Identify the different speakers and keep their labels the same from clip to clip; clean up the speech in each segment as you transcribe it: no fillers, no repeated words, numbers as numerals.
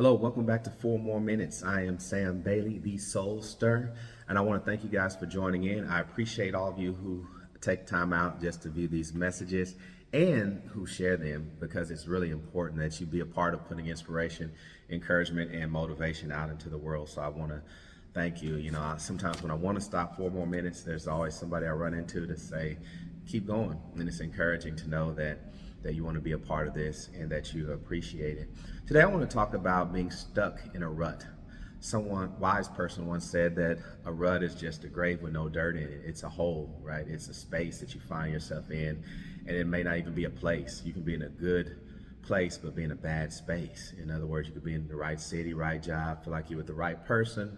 Speaker 1: Hello, welcome back to 4 More Minutes. I am Sam Bailey, the Soul Stir, and I want to thank you guys for joining in. I appreciate all of you who take time out just to view these messages and who share them, because it's really important that you be a part of putting inspiration, encouragement, and motivation out into the world. So I want to thank you. Sometimes when I want to stop 4 more minutes, there's always somebody I run into to say, keep going. And it's encouraging to know that you want to be a part of this and that you appreciate it. Today I want to talk about being stuck in a rut. Someone wise person once said that a rut is just a grave with no dirt in it. It's a hole, right? It's a space that you find yourself in, and it may not even be a place. You can be in a good place but be in a bad space. In other words, you could be in the right city, right job, feel like you're with the right person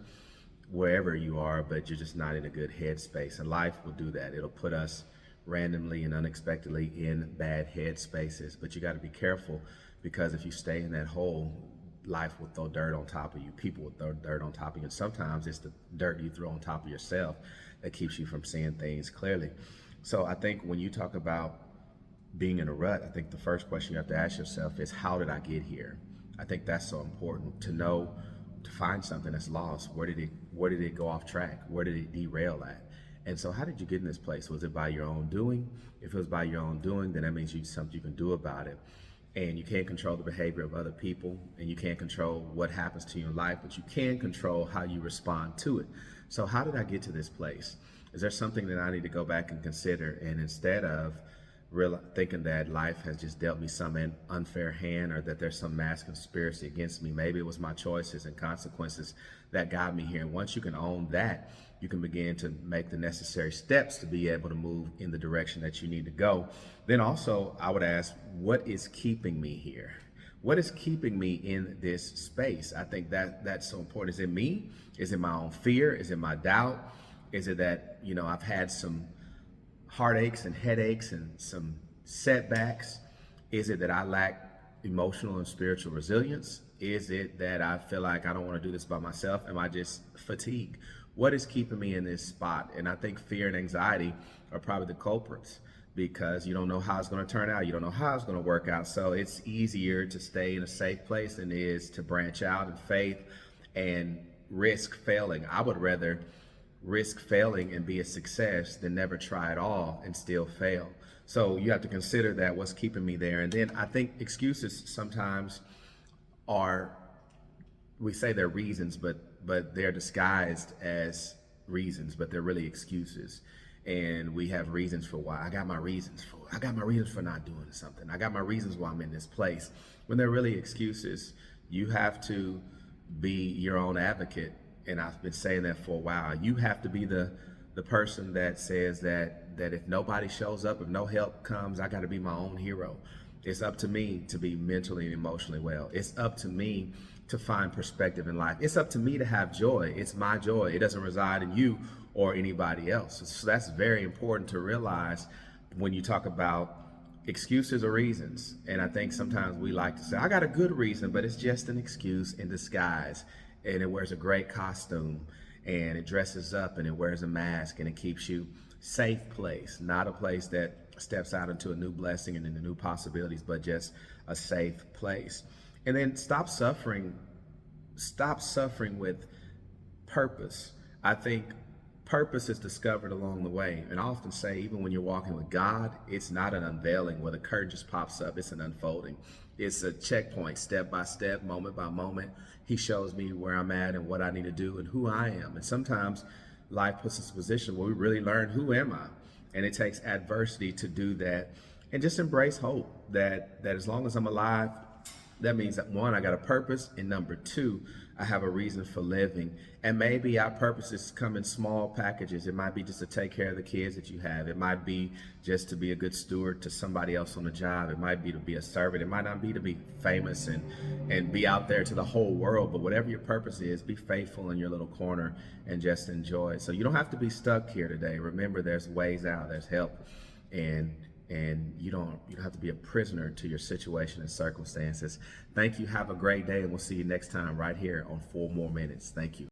Speaker 1: wherever you are, but you're just not in a good headspace. And life will do that. It'll put us randomly and unexpectedly in bad head spaces. But you got to be careful, because if you stay in that hole, life will throw dirt on top of you. People will throw dirt on top of you. And sometimes it's the dirt you throw on top of yourself that keeps you from seeing things clearly. So I think when you talk about being in a rut, I think the first question you have to ask yourself is, how did I get here? I think that's so important to know, to find something that's lost. Where did it go off track? Where did it derail at? And so how did you get in this place? Was it by your own doing? If it was by your own doing, then that means something you can do about it. And you can't control the behavior of other people, and you can't control what happens to you in life, but you can control how you respond to it. So how did I get to this place? Is there something that I need to go back and consider? And instead of thinking that life has just dealt me some unfair hand, or that there's some mass conspiracy against me, maybe it was my choices and consequences that got me here. And once you can own that, you can begin to make the necessary steps to be able to move in the direction that you need to go. Then also, I would ask, what is keeping me here? What is keeping me in this space? I think that's so important. Is it me? Is it my own fear? Is it my doubt? Is it that, I've had some heartaches and headaches and some setbacks? Is it that I lack emotional and spiritual resilience? Is it that I feel like I don't want to do this by myself? Am I just fatigued? What is keeping me in this spot? And I think fear and anxiety are probably the culprits, because you don't know how it's going to turn out. You don't know how it's going to work out. So it's easier to stay in a safe place than it is to branch out in faith and risk failing. I would rather risk failing and be a success than never try at all and still fail. So you have to consider that, what's keeping me there. And then I think excuses sometimes are, we say they're reasons, but they're disguised as reasons, but they're really excuses. And we have reasons for why. I got my reasons for not doing something. I got my reasons why I'm in this place. When they're really excuses, you have to be your own advocate. And I've been saying that for a while. You have to be the person that says that if nobody shows up, if no help comes, I got to be my own hero. It's up to me to be mentally and emotionally well. It's up to me to find perspective in life. It's up to me to have joy. It's my joy. It doesn't reside in you or anybody else. So that's very important to realize when you talk about excuses or reasons. And I think sometimes we like to say, I got a good reason, but it's just an excuse in disguise. And it wears a great costume, and it dresses up, and it wears a mask, and it keeps you safe place, not a place that steps out into a new blessing and into new possibilities, but just a safe place. And then stop suffering with purpose. I think purpose is discovered along the way. And I often say, even when you're walking with God, it's not an unveiling where the curtain just pops up. It's an unfolding. It's a checkpoint, step by step, moment by moment. He shows me where I'm at and what I need to do and who I am. And sometimes life puts us in a position where we really learn, who am I? And it takes adversity to do that. And just embrace hope that as long as I'm alive, that means that, one, I got a purpose, and number two, I have a reason for living. And maybe our purposes come in small packages. It might be just to take care of the kids that you have. It might be just to be a good steward to somebody else on the job. It might be to be a servant. It might not be to be famous and be out there to the whole world. But whatever your purpose is, be faithful in your little corner and just enjoy it. So you don't have to be stuck here today. Remember, there's ways out. There's help. And you don't have to be a prisoner to your situation and circumstances. Thank you. Have a great day, and we'll see you next time right here on 4 More Minutes. Thank you.